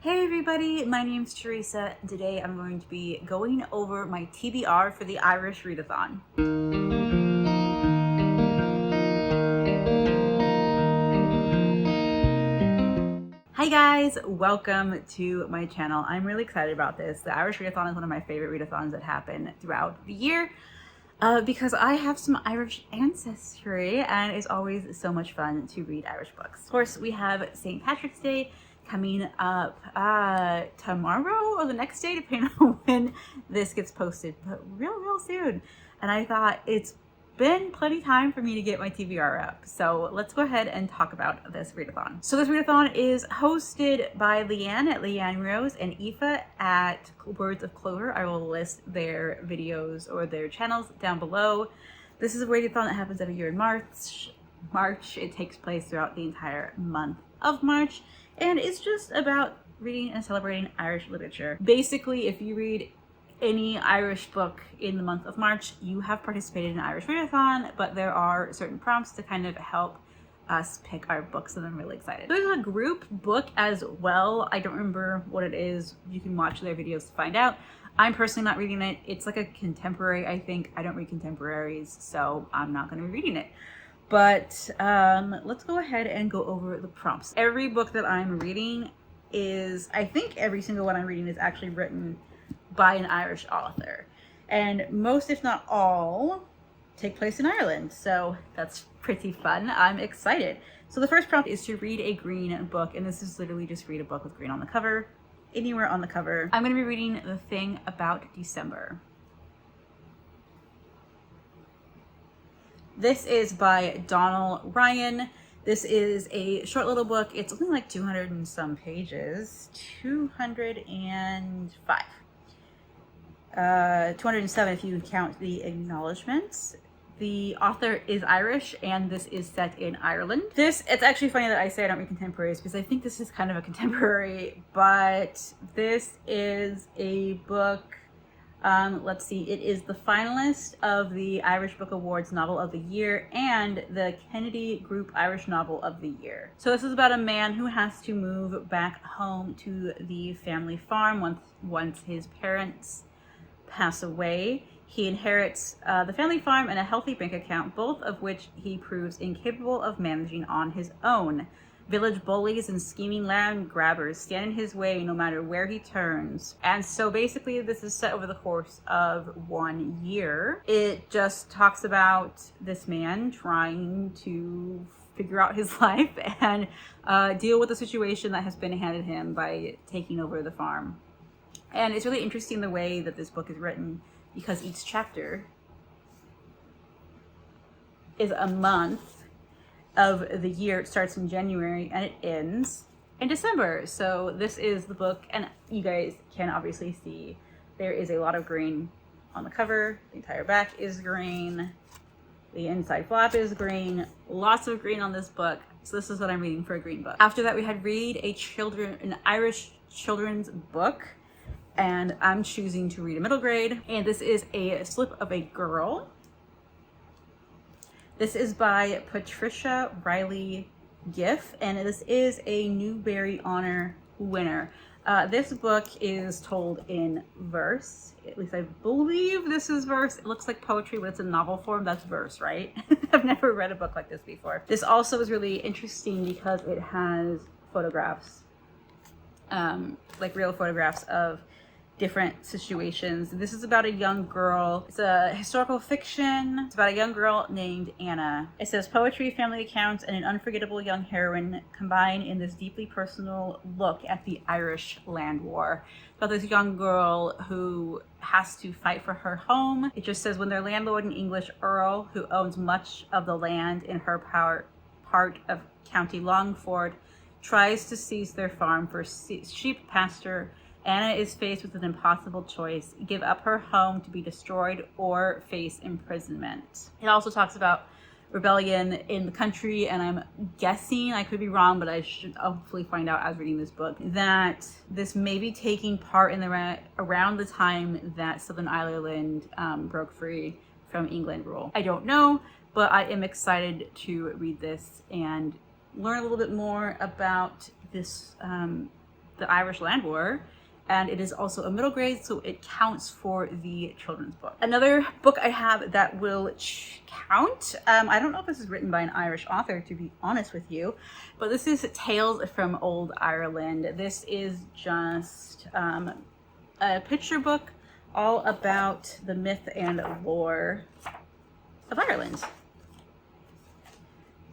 Hey everybody, my name's Teresa. Today I'm going to be going over my TBR for the Irish Readathon. Hi guys, welcome to my channel. I'm really excited about this. The Irish Readathon is one of my favorite readathons that happen throughout the year because I have some Irish ancestry and it's always so much fun to read Irish books. Of course, we have St. Patrick's Day coming up tomorrow or the next day, depending on when this gets posted, but real soon. And I thought it's been plenty of time for me to get my TBR up. So let's go ahead and talk about this readathon. So this readathon is hosted by Leanne at Leanne Rose and Aoife at Words of Clover. I will list their videos or their channels down below. This is a readathon that happens every year in March. It takes place throughout the entire month of March. And it's just about reading and celebrating Irish literature. Basically, if you read any Irish book in the month of March, you have participated in an Irish Readathon, but there are certain prompts to kind of help us pick our books, and I'm really excited. There's a group book as well. I don't remember what it is. You can watch their videos to find out. I'm personally not reading it. It's like a contemporary, I think. I don't read contemporaries, so I'm not going to be reading it. But let's go ahead and go over the prompts. Every book that I'm reading is, I think every single one I'm reading is actually written by an Irish author. And most, if not all, take place in Ireland. So that's pretty fun. I'm excited. So the first prompt is to read a green book. And this is literally just read a book with green on the cover, anywhere on the cover. I'm going to be reading The Thing About December. This is by Donal Ryan. This is a short little book. It's something like 200 and some pages. 205. 207 if you count the acknowledgements. The author is Irish and this is set in Ireland. It's actually funny that I say I don't read contemporaries because I think this is kind of a contemporary, but this is a book. Let's see, it is the finalist of the Irish Book Awards Novel of the Year and the Kennedy Group Irish Novel of the Year. So this is about a man who has to move back home to the family farm once his parents pass away. He inherits the family farm and a healthy bank account, both of which he proves incapable of managing on his own. Village bullies and scheming land grabbers stand in his way no matter where he turns. And so basically this is set over the course of 1 year. It just talks about this man trying to figure out his life and deal with the situation that has been handed him by taking over the farm. And it's really interesting the way that this book is written because each chapter is a month of the year. It starts in January and it ends in December. So this is the book, and you guys can obviously see there is a lot of green on the cover. The entire back is green. The inside flap is green. Lots of green on this book. So this is what I'm reading for a green book. After that, we had read an Irish children's book, and I'm choosing to read a middle grade. And this is A Slip of a Girl. This is by Patricia Riley Giff, and this is a Newbery Honor winner. This book is told in verse. At least I believe this is verse. It looks like poetry, but it's in novel form. That's verse, right? I've never read a book like this before. This also is really interesting because it has photographs, like real photographs of different situations. This is about a young girl. It's a historical fiction. It's about a young girl named Anna. It says poetry, family accounts, and an unforgettable young heroine combine in this deeply personal look at the Irish land war. About this young girl who has to fight for her home. It just says when their landlord, an English earl who owns much of the land in her part of County Longford, tries to seize their farm for sheep pasture, Anna is faced with an impossible choice: give up her home to be destroyed or face imprisonment. It also talks about rebellion in the country, and I'm guessing, I could be wrong, but I should hopefully find out as reading this book, that this may be taking part in around the time that Southern Ireland broke free from England rule. I don't know, but I am excited to read this and learn a little bit more about this the Irish Land War, and it is also a middle grade, so it counts for the children's book. Another book I have that will count, I don't know if this is written by an Irish author, to be honest with you, but this is Tales from Old Ireland. This is just a picture book all about the myth and lore of Ireland.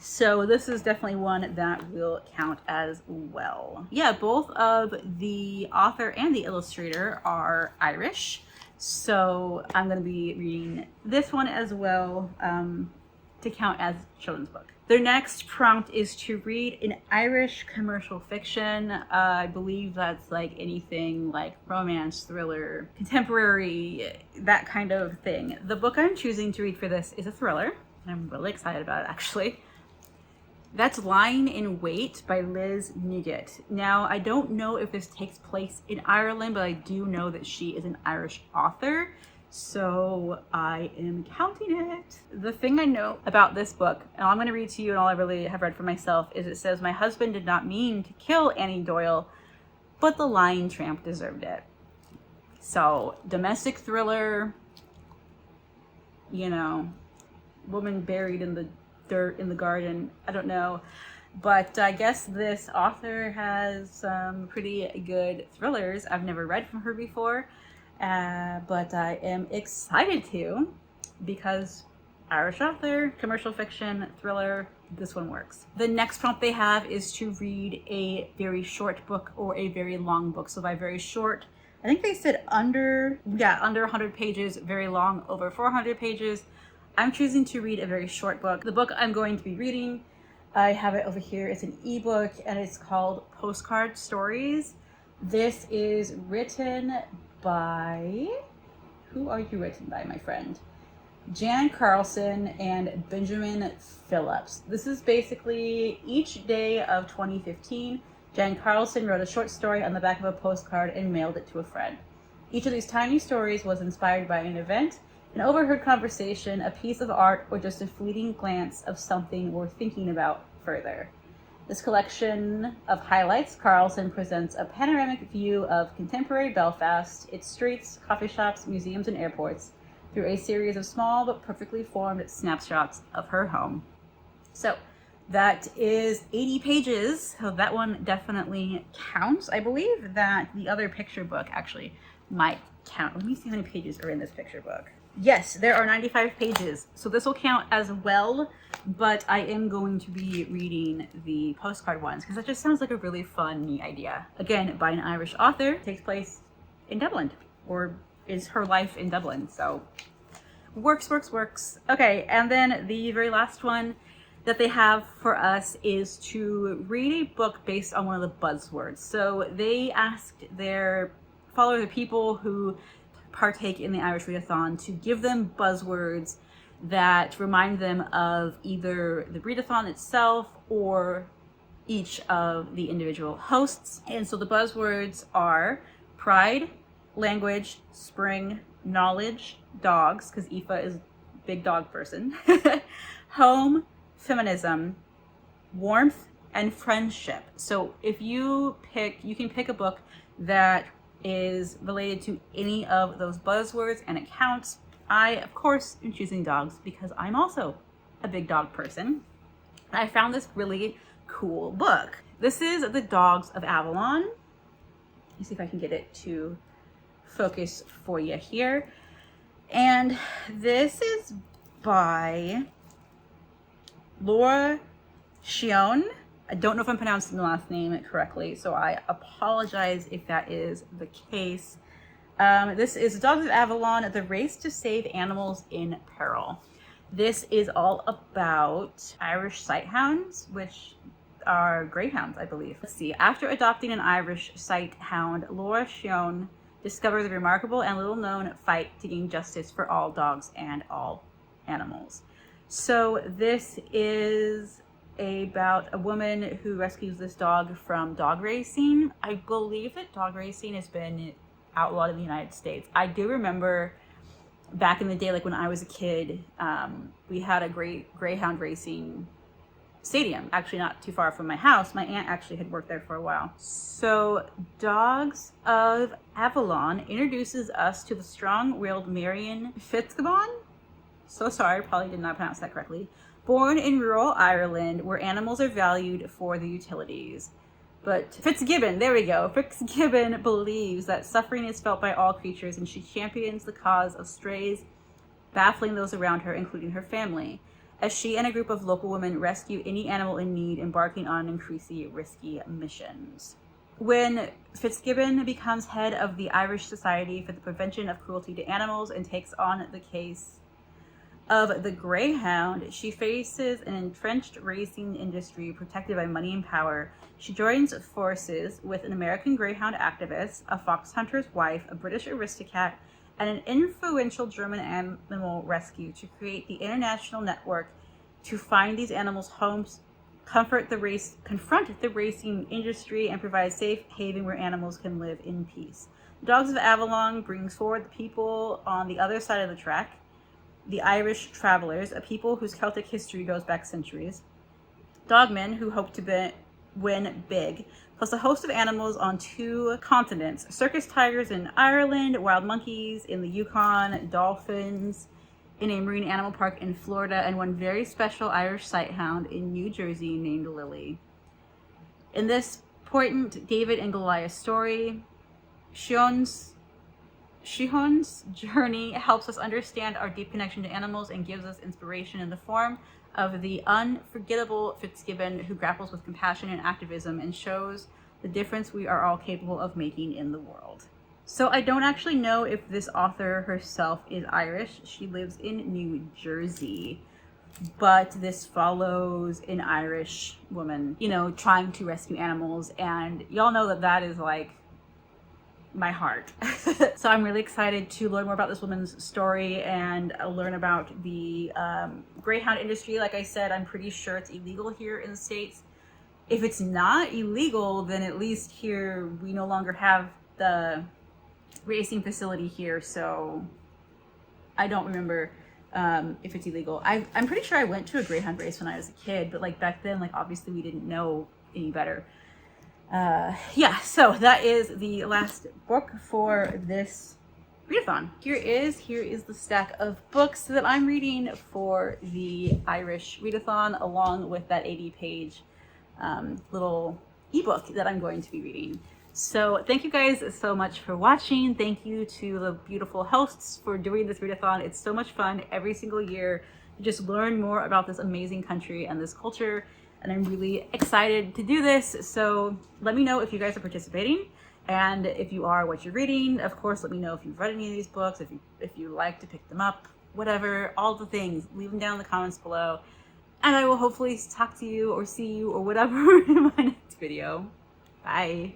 So this is definitely one that will count as well. Yeah, both of the author and the illustrator are Irish. So I'm going to be reading this one as well to count as children's book. Their next prompt is to read an Irish commercial fiction. I believe that's like anything like romance, thriller, contemporary, that kind of thing. The book I'm choosing to read for this is a thriller. I'm really excited about it, actually. That's Lying in Wait by Liz Nugget. Now, I don't know if this takes place in Ireland, but I do know that she is an Irish author, so I am counting it. The thing I know about this book, and all I'm going to read to you and all I really have read for myself, is it says, "My husband did not mean to kill Annie Doyle, but the lying tramp deserved it." So, domestic thriller, you know, woman buried in the dirt in the garden. I don't know, but I guess this author has some pretty good thrillers. I've never read from her before, but I am excited to, because Irish author, commercial fiction, thriller, this one works. The next prompt they have is to read a very short book or a very long book. So by very short, I think they said under 100 pages, very long, over 400 pages. I'm choosing to read a very short book. The book I'm going to be reading, I have it over here. It's an ebook and it's called Postcard Stories. This is written by, who are you written by, my friend? Jan Carlson and Benjamin Phillips. This is basically each day of 2015. Jan Carlson wrote a short story on the back of a postcard and mailed it to a friend. Each of these tiny stories was inspired by an event, an overheard conversation, a piece of art, or just a fleeting glance of something worth thinking about further. This collection of highlights, Carlson presents a panoramic view of contemporary Belfast, its streets, coffee shops, museums, and airports, through a series of small but perfectly formed snapshots of her home. So that is 80 pages, so that one definitely counts. I believe that the other picture book actually might count. Let me see how many pages are in this picture book. Yes, there are 95 pages, so this will count as well, but I am going to be reading the postcard ones because that just sounds like a really fun, neat idea. Again, by an Irish author, takes place in Dublin, or is her life in Dublin, so works. Okay, and then the very last one that they have for us is to read a book based on one of the buzzwords. So they asked their followers, the people who partake in the Irish Readathon, to give them buzzwords that remind them of either the Readathon itself or each of the individual hosts. And so the buzzwords are pride, language, spring, knowledge, dogs, because Aoife is a big dog person, home, feminism, warmth, and friendship. So if you can pick a book that is related to any of those buzzwords and it counts. I, of course, am choosing dogs because I'm also a big dog person. I found this really cool book. This is The Dogs of Avalon. Let me see if I can get it to focus for you here. And this is by Laura Shion. I don't know if I'm pronouncing the last name correctly, so I apologize if that is the case. This is Dogs of Avalon, The Race to Save Animals in Peril. This is all about Irish sighthounds, which are greyhounds, I believe. Let's see. After adopting an Irish sighthound, Laura Shion discovers a remarkable and little-known fight to gain justice for all dogs and all animals. So this is about a woman who rescues this dog from dog racing. I believe that dog racing has been outlawed in the United States. I do remember back in the day, like when I was a kid, we had a great greyhound racing stadium, actually not too far from my house. My aunt actually had worked there for a while. So Dogs of Avalon introduces us to the strong-willed Marion Fitzgibbon. So sorry, probably did not pronounce that correctly. Born in rural Ireland, where animals are valued for their utilities. But Fitzgibbon, there we go. Fitzgibbon believes that suffering is felt by all creatures, and she champions the cause of strays, baffling those around her, including her family, as she and a group of local women rescue any animal in need, embarking on increasingly risky missions. When Fitzgibbon becomes head of the Irish Society for the Prevention of Cruelty to Animals and takes on the case of the greyhound, she faces an entrenched racing industry protected by money and power. She joins forces with an American greyhound activist, a fox hunter's wife, a British aristocrat, and an influential German animal rescue to create the international network to find these animals homes, confront the racing industry, and provide safe haven where animals can live in peace. The Dogs of Avalon brings forward the people on the other side of the track, the Irish travelers, a people whose Celtic history goes back centuries, dogmen who hope to win big, plus a host of animals on 2 continents, circus tigers in Ireland, wild monkeys in the Yukon, dolphins in a marine animal park in Florida, and one very special Irish sighthound in New Jersey named Lily. In this important David and Goliath story, Shihon's journey helps us understand our deep connection to animals and gives us inspiration in the form of the unforgettable Fitzgibbon, who grapples with compassion and activism and shows the difference we are all capable of making in the world. So I don't actually know if this author herself is Irish. She lives in New Jersey, but this follows an Irish woman, you know, trying to rescue animals, and y'all know that that is like my heart. So I'm really excited to learn more about this woman's story and learn about the greyhound industry. Like I said, I'm pretty sure it's illegal here in the States. If it's not illegal, then at least here we no longer have the racing facility here, so I don't remember if it's illegal. I'm pretty sure I went to a greyhound race when I was a kid, but like back then, like obviously we didn't know any better. Yeah, so that is the last book for this readathon. Here is the stack of books that I'm reading for the Irish readathon, along with that 80-page little ebook that I'm going to be reading. So thank you guys so much for watching. Thank you to the beautiful hosts for doing this readathon. It's so much fun every single year to just learn more about this amazing country and this culture. And I'm really excited to do this. So let me know if you guys are participating, and if you are, what you're reading. Of course, let me know if you've read any of these books, if you like to pick them up, whatever, all the things. Leave them down in the comments below. And I will hopefully talk to you or see you or whatever in my next video. Bye.